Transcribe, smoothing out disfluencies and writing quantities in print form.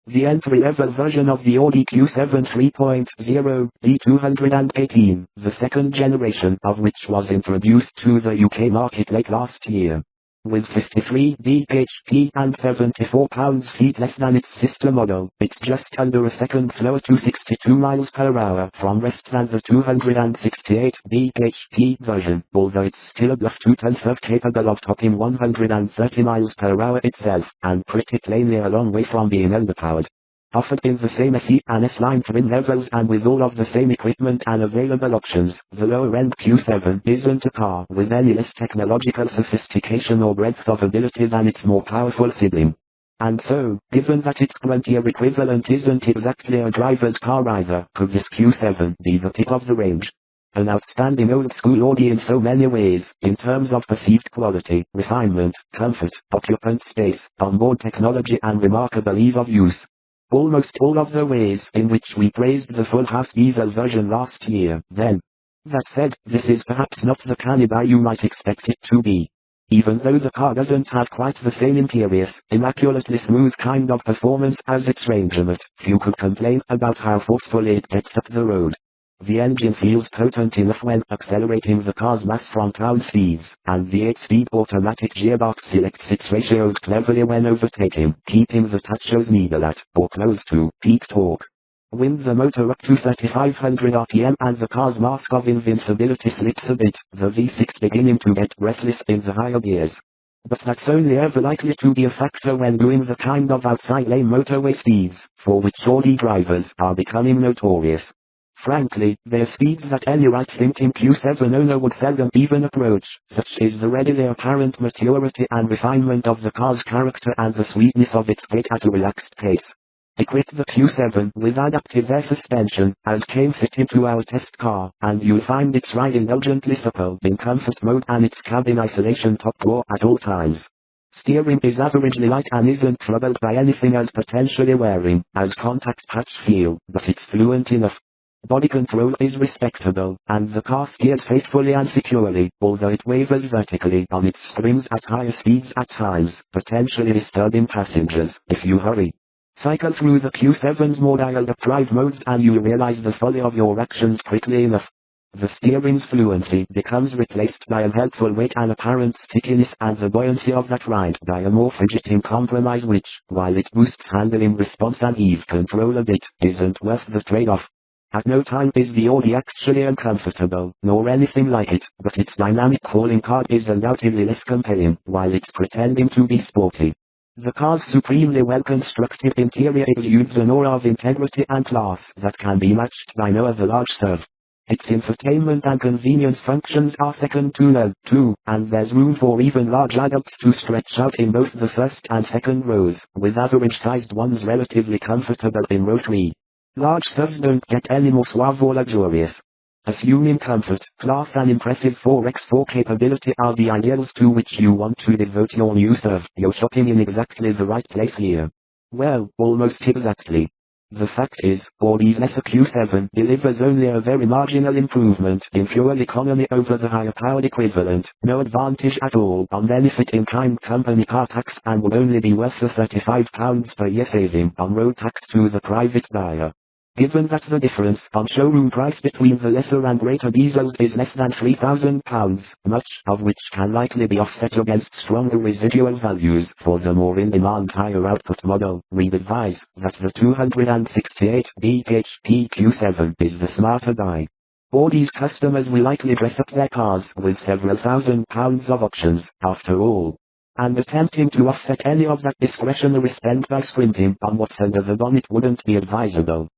The entry-level version of the Audi Q7 3.0 D218, the second generation of which was introduced to the UK market late last year. With 53 bhp and 74 pounds-feet less than its sister model, it's just under a second slower to 62 miles per hour from rest than the 268 bhp version, although it's still a bluff 2-ton serve capable of topping 130 miles per hour itself, and pretty plainly a long way from being underpowered. Offered in the same SE and S-Line trim levels and with all of the same equipment and available options, the lower-end Q7 isn't a car with any less technological sophistication or breadth of ability than its more powerful sibling. And so, given that its Frontier equivalent isn't exactly a driver's car either, could this Q7 be the pick of the range? An outstanding old-school Audi in so many ways, in terms of perceived quality, refinement, comfort, occupant space, onboard technology and remarkable ease of use. Almost all of the ways in which we praised the full-house diesel version last year, then. That said, this is perhaps not the cannibal you might expect it to be. Even though the car doesn't have quite the same imperious, immaculately smooth kind of performance as its rangemate, few could complain about how forcefully it gets up the road. The engine feels potent enough when accelerating the car's mass from town speeds, and the 8-speed automatic gearbox selects its ratios cleverly when overtaking, keeping the touch's needle at, or close to, peak torque. Wind the motor up to 3500 RPM and the car's mask of invincibility slips a bit, the V6 beginning to get breathless in the higher gears. But that's only ever likely to be a factor when doing the kind of outside lane motorway speeds, for which Audi drivers are becoming notorious. Frankly, they're speeds that any right-thinking Q7 owner would seldom even approach, such is the readily apparent maturity and refinement of the car's character and the sweetness of its gait at a relaxed pace. Equip the Q7 with adaptive air suspension, as came fit into our test car, and you'll find its ride indulgently supple in comfort mode and its cabin isolation top drawer at all times. Steering is averagely light and isn't troubled by anything as potentially wearing, as contact patch feel, but it's fluent enough. Body control is respectable, and the car steers faithfully and securely, although it wavers vertically on its springs at higher speeds at times, potentially disturbing passengers, if you hurry. Cycle through the Q7's more dialed-up drive modes and you'll realize the folly of your actions quickly enough. The steering's fluency becomes replaced by a helpful weight and apparent stickiness, and the buoyancy of that ride by a more fidgeting compromise which, while it boosts handling response and eve control a bit, isn't worth the trade-off. At no time is the Audi actually uncomfortable, nor anything like it, but its dynamic calling card is undoubtedly less compelling, while it's pretending to be sporty. The car's supremely well-constructed interior exudes an aura of integrity and class that can be matched by no other large SUV. Its infotainment and convenience functions are second to none, too, and there's room for even large adults to stretch out in both the first and second rows, with average-sized ones relatively comfortable in row 3. Large SUVs don't get any more suave or luxurious. Assuming comfort, class and impressive 4x4 capability are the ideals to which you want to devote your new SUV, you're shopping in exactly the right place here. Well, almost exactly. The fact is, Audi's lesser Q7 delivers only a very marginal improvement in fuel economy over the higher-powered equivalent, no advantage at all on benefit-in-kind company car tax, and would only be worth the £35 per year saving on road tax to the private buyer. Given that the difference on showroom price between the lesser and greater diesels is less than £3,000, much of which can likely be offset against stronger residual values for the more in-demand higher output model, we'd advise that the 268 bhp Q7 is the smarter buy. Audi's customers will likely dress up their cars with several £1,000s of options, after all. And attempting to offset any of that discretionary spend by scrimping on what's under the bonnet wouldn't be advisable.